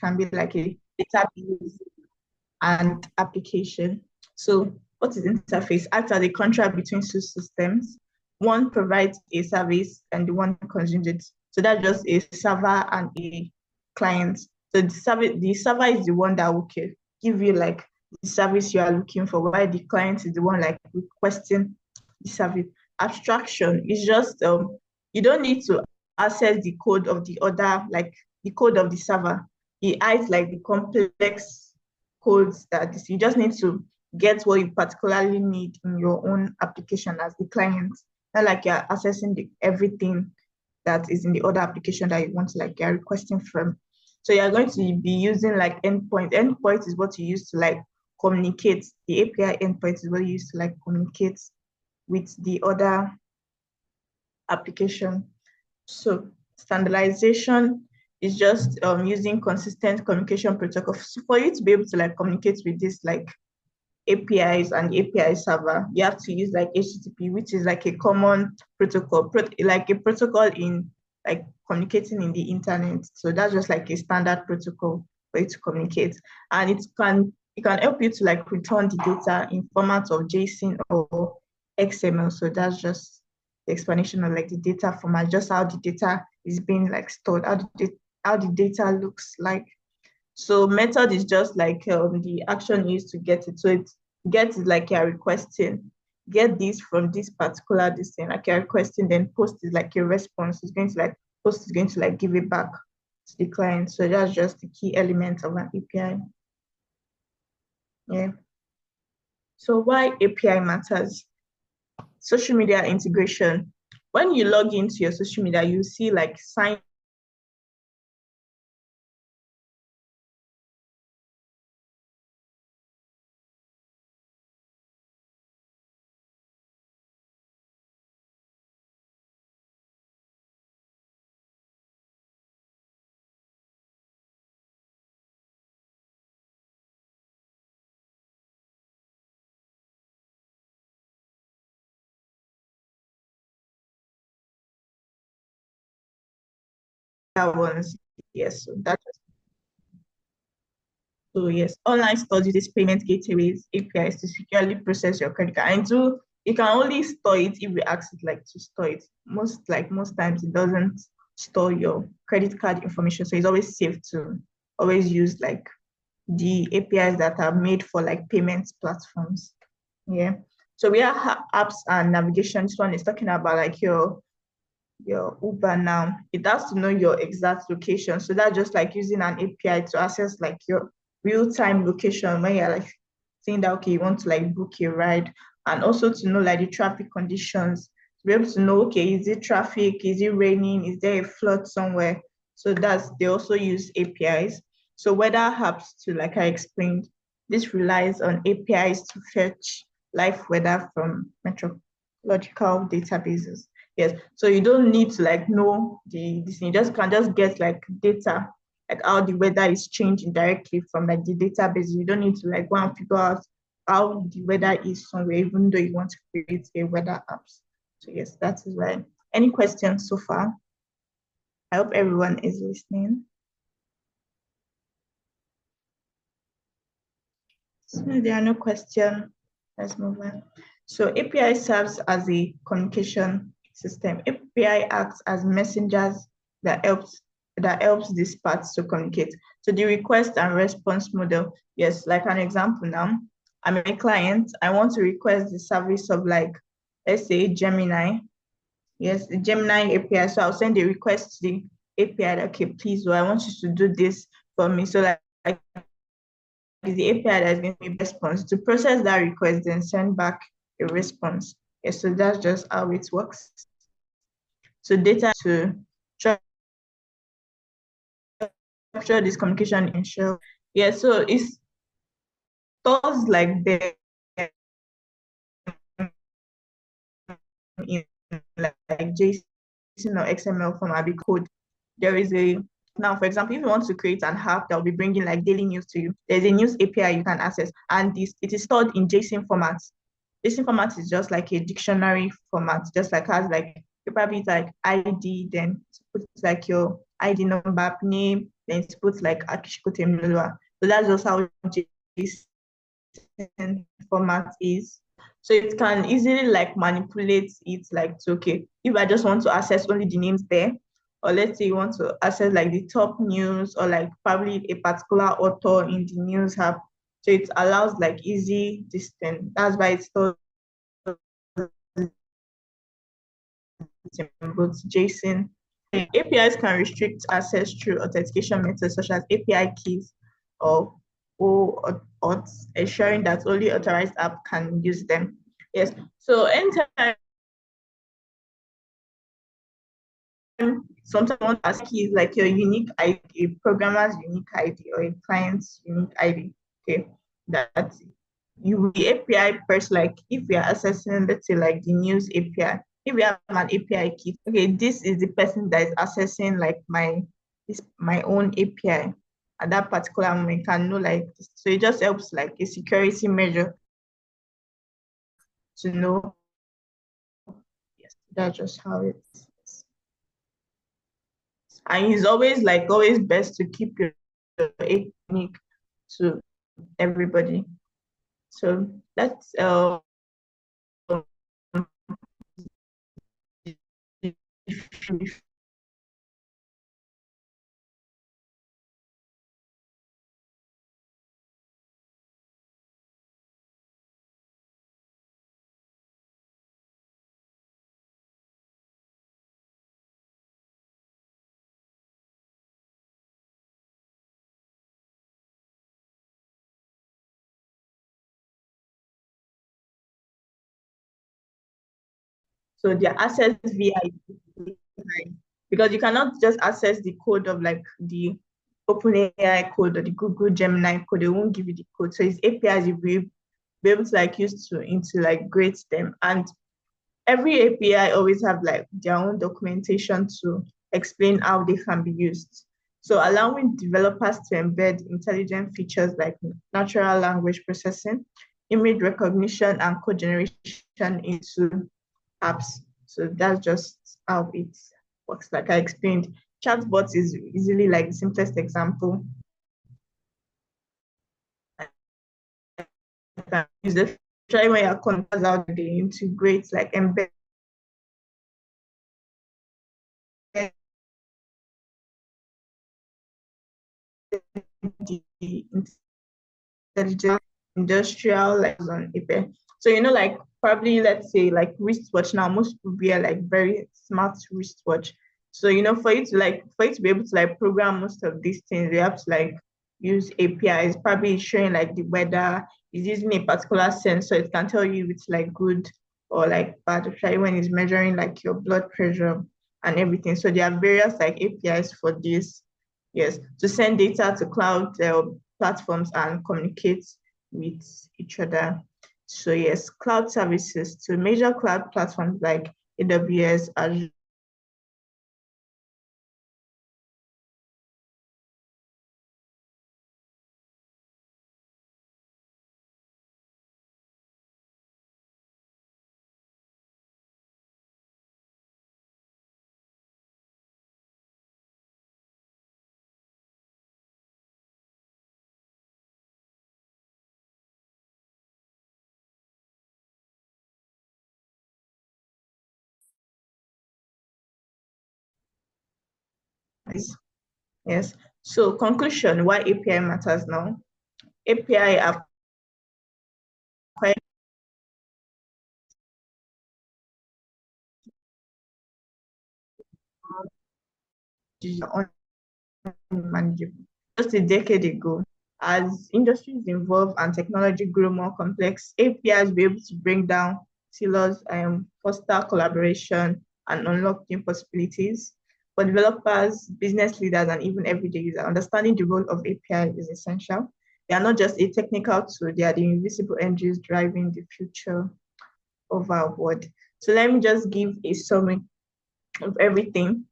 can be like a database and application. So what is interface? Acts as a contract between two systems. One provides a service and the one consumes it. So that's just a server and a client. So the server is the one that will give you like the service you are looking for, while the client is the one like requesting the service. Abstraction is just you don't need to access the code of the other, like the code of the server. It hides like the complex codes that you just need to get what you particularly need in your own application as the client. Not like you're accessing everything that is in the other application that you want to like you're requesting from. So you're going to be using like endpoint. Endpoint is what you use to like communicate. The API endpoint is what you use to like communicate with the other application. So standardization is just using consistent communication protocol. So for you to be able to like communicate with this like APIs and API server, you have to use like HTTP, which is like a common protocol, like a protocol in like communicating in the internet. So that's just like a standard protocol for you to communicate. And it can help you to like return the data in formats of JSON or XML. So that's just the explanation of like the data format, just how the data is being like stored, how the data looks like. So method is just like the action used to get it. So it gets like you're requesting, get this from this particular thing, like you're requesting, then post is like your response. It's going to like post is going to like give it back to the client. So that's just the key element of an API. Yeah. So why API matters? Social media integration. When you log into your social media, you see like sign ones. Yes, so that's so yes, online stores uses payment gateways, APIs to securely process your credit card. And so you can only store it if you ask it like to store it. Most times it doesn't store your credit card information. So it's always safe to always use like the APIs that are made for like payments platforms. Yeah. So we have apps and navigation. This one is talking about like your Uber now. It has to know your exact location. So that's just like using an API to access like your real-time location when you're like saying that, okay, you want to like book a ride, and also to know like the traffic conditions, to be able to know, okay, is it traffic? Is it raining? Is there a flood somewhere? So they also use APIs. So weather apps to, like I explained, this relies on APIs to fetch live weather from meteorological databases. Yes, so you don't need to like know this. You can just get like data, like how the weather is changing directly from like the database. You don't need to like go and figure out how the weather is somewhere, even though you want to create a weather apps. So yes, that is why. Any questions so far? I hope everyone is listening. So there are no questions. Let's move on. So API serves as a communication system. API acts as messengers that helps these parts to communicate. So the request and response model, yes, like an example now, I'm a client, I want to request the service of like, let's say Gemini. Yes, the Gemini API. So I'll send a request to the API, okay, please, I want you to do this for me. So like is the API that is going to be response to process that request, then send back a response. Yes, so that's just how it works. So data to capture this communication ensure. Yeah, so it's stores like the in like JSON or XML format code. There is now, for example, if you want to create an app that will be bringing like daily news to you, there's a news API you can access, and it is stored in JSON format. JSON format is just like a dictionary format, just like you probably like ID, then put like your ID number, name, then it puts like Akinsiku Temiloluwa. So that's just how JSON format is. So it can easily like manipulate it like to, okay, if I just want to access only the names there, or let's say you want to access like the top news or like probably a particular author in the news app. So it allows like easy distance. That's why it's still in both JSON. APIs can restrict access through authentication methods such as API keys or OAuth, ensuring that only authorized app can use them. Yes. So anytime sometimes want to ask you like your unique ID, a programmer's unique ID or a client's unique ID. Okay, that you the API first, like if we are accessing, let's say like the news API, if we have an API key, okay, this is the person that is accessing like my own API at that particular moment can know like this. So it just helps like a security measure to know. Yes, that's just how it is. And it's always like always best to keep your unique to everybody. So that's so their access via because you cannot just access the code of like the OpenAI code or the Google Gemini code. They won't give you the code. So it's APIs you will be able to like use to into like grade them. And every API always have like their own documentation to explain how they can be used. So allowing developers to embed intelligent features like natural language processing, image recognition, and code generation into apps. So that's just how it works. Like I explained, chatbots is easily like the simplest example. Use it. Try when your contacts out, they integrate like embed the intelligent industrial like on API. So like probably let's say like wristwatch now, most people wear like very smart wristwatch. So for you to be able to like program most of these things, you have to like use APIs, probably showing like the weather, is using a particular sensor, it can tell you if it's like good or like bad, especially when it's measuring like your blood pressure and everything. So there are various like APIs for this. Yes, to send data to cloud platforms and communicate with each other. So yes, cloud services to major cloud platforms like AWS, Azure. Yes. So conclusion, why API matters now. API are quite unmanageable. Just a decade ago, as industries evolve and technology grow more complex, APIs will be able to bring down silos, foster collaboration, and unlock new possibilities. For developers, business leaders, and even everyday users, understanding the role of API is essential. They are not just a technical tool, they are the invisible engines driving the future of our world. So let me just give a summary of everything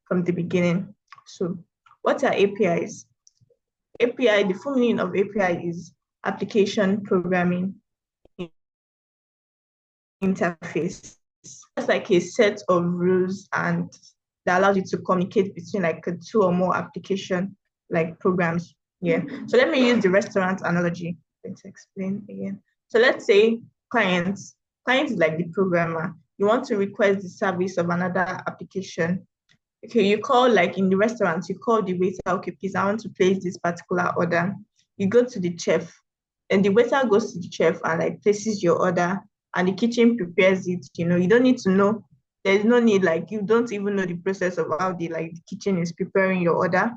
from the beginning. So what are APIs? API, the full meaning of API is application programming interface. It's like a set of rules and that allows you to communicate between like two or more application like programs. Yeah. So let me use the restaurant analogy to explain again. So let's say client is like the programmer. You want to request the service of another application. Okay, you call like in the restaurant, you call the waiter, okay, please, I want to place this particular order. You go to the chef, and the waiter goes to the chef and like places your order, and the kitchen prepares it. You don't need to know. There's no need, like you don't even know the process of how the kitchen is preparing your order.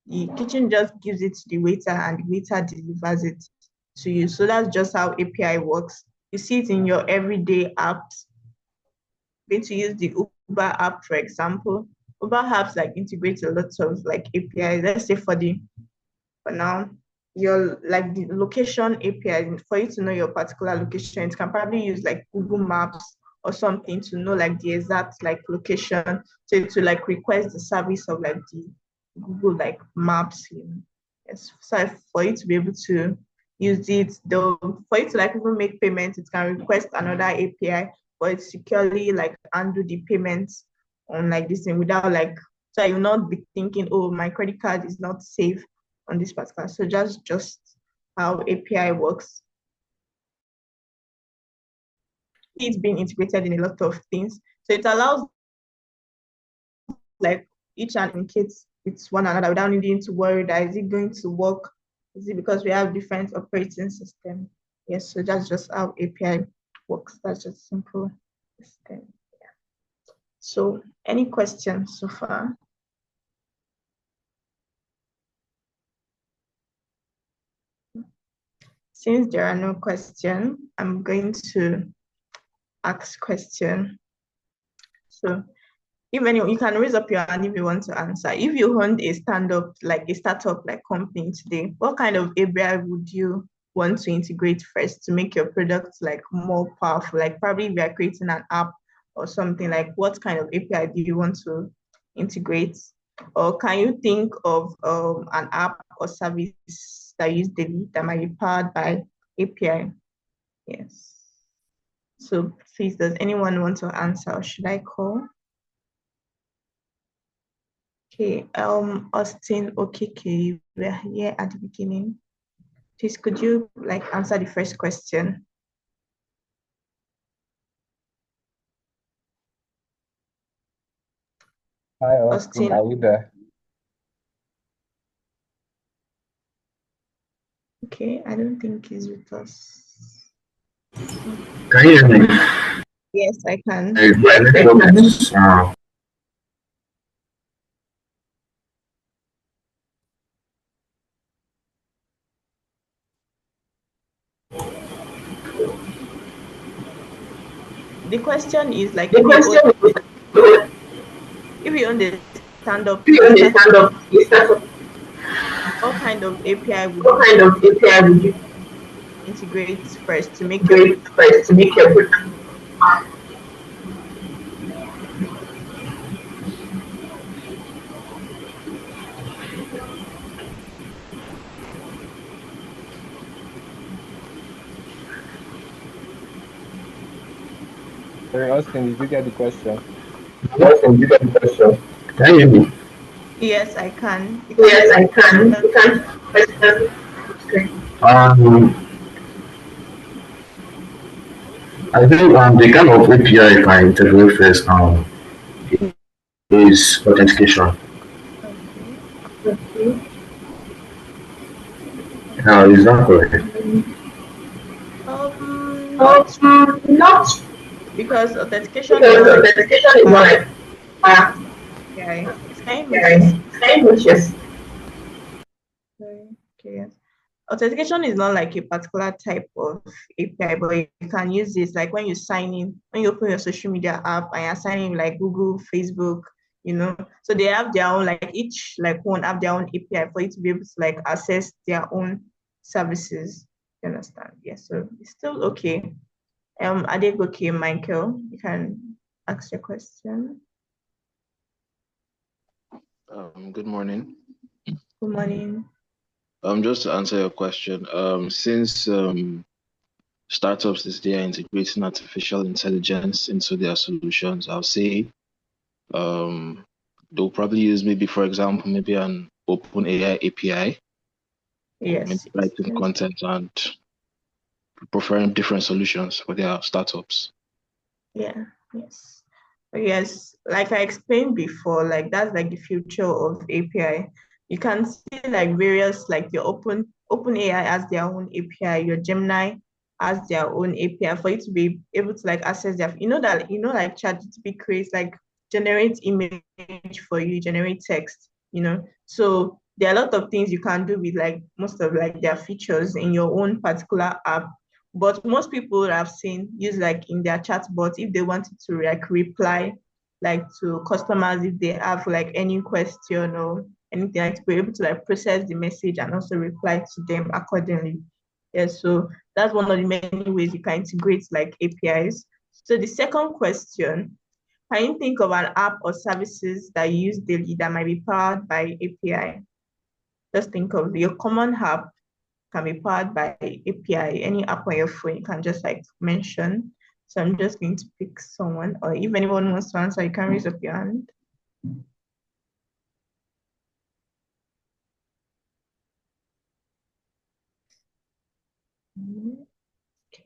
The kitchen just gives it to the waiter, and the waiter delivers it to you. So that's just how API works. You see it in your everyday apps. Going to use the Uber app, for example. Uber apps like integrate a lot of like APIs. Let's say for now, your like the location API, for you to know your particular location, it can probably use like Google Maps or something to know like the exact like location. So to like request the service of like the Google like Maps. Yes. So for you to be able to use it, though, for you to like even make payments, it can request another API, but it's securely like undo the payments on like this thing without like, so you'll not be thinking, oh, my credit card is not safe on this particular. So just how API works. It's being integrated in a lot of things. So it allows like each and communicate with one another without needing to worry that is it going to work? Is it because we have different operating systems? Yes, so that's just how API works. That's just simple system. Yeah. So any questions so far? Since there are no questions, I'm going to ask question. So if anyone, you can raise up your hand if you want to answer. If you owned a startup like company today, what kind of API would you want to integrate first to make your product like more powerful? Like probably if you are creating an app or something, like what kind of API do you want to integrate? Or can you think of an app or service that you use daily that might be powered by API? Yes. So please, does anyone want to answer or should I call? Okay, Austin, okay, we're here at the beginning. Please, could you like answer the first question? Hi, Austin, are you there? Okay, I don't think he's with us. Can you hear me? Yes, I can. My network is The question is like the question if you own the stand-up, what kind of API would what kind of API would you integrate first to make your integrate first to make your product? Sorry, Austin, did you get the question? Austin, did you get the question? Can you hear me? Yes, I can. Yes, I can. You can question. I think the kind of API I can integrate first is authentication. Okay. Is that correct? Not because authentication is not like API. It's kind of Yes. okay, yes. Authentication is not like a particular type of API, but you can use this like when you sign in, when you open your social media app and you're signing in like Google, Facebook, So they have their own, like each like one have their own API for you to be able to like access their own services. You understand? Yes, so it's still okay. Okay, Michael, you can ask your question. Good morning. Good morning. Just to answer your question, since startups this day are integrating artificial intelligence into their solutions, I'll say they'll probably use maybe, for example, maybe an OpenAI API. Yes. Writing content and preferring different solutions for their startups. Yeah. Yes. Yes. Like I explained before, like that's like the future of API. You can see like various like your OpenAI has their own API, your Gemini has their own API for you to be able to like access their like ChatGPT creates like generate image for you, generate text, So there are a lot of things you can do with like most of like their features in your own particular app. But most people I've seen use like in their chatbot if they wanted to like reply like to customers if they have like any question or anything like to be able to like process the message and also reply to them accordingly. Yeah, so that's one of the many ways you can integrate like APIs. So the second question, can you think of an app or services that you use daily that might be powered by API? Just think of your common app can be powered by API. Any app on your phone, you can just like mention. So I'm just going to pick someone, or if anyone wants to answer, you can raise up your hand.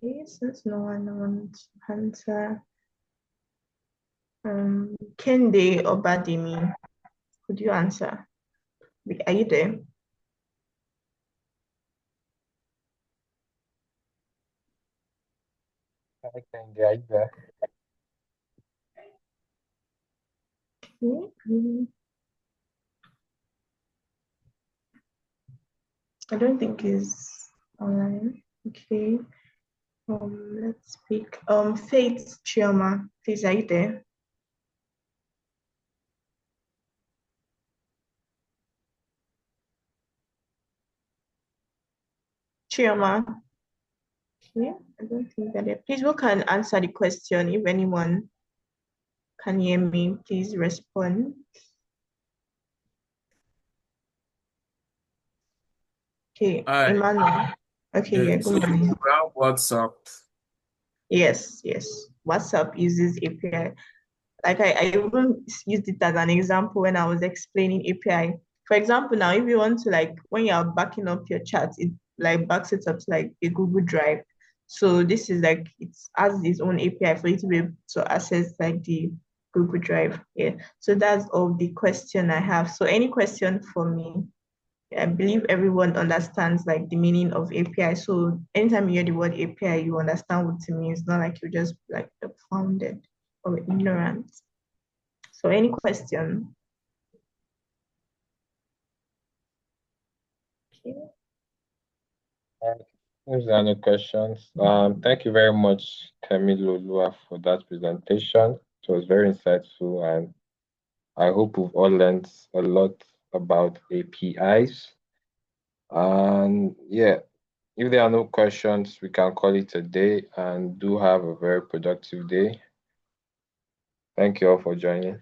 Okay, since no one wants to answer, Kende or Badimi, could you answer? Are you there? I can get there. Okay. I don't think he's online. Okay. Let's pick Faith Chioma. Please, are you there? Chioma. Okay, I don't think that it. Please, who can answer the question? If anyone can hear me, please respond. Okay, Hi. Emmanuel. Okay, yeah, So good morning. you have WhatsApp. Yes. WhatsApp uses API. Like I even used it as an example when I was explaining API. For example, now if you want to like when you're backing up your chat, it like backs it up to like a Google Drive. So this is like it has its own API for you to be able to access like the Google Drive. Yeah. So that's all the question I have. So any question for me? I believe everyone understands like the meaning of API. So anytime you hear the word API, you understand what it means. Not like you're just like founded or ignorant. So any question? Okay. If there are no questions, thank you very much, Temiloluwa, for that presentation. It was very insightful, and I hope we've all learned a lot about APIs. And yeah, if there are no questions, we can call it a day, and do have a very productive day. Thank you all for joining.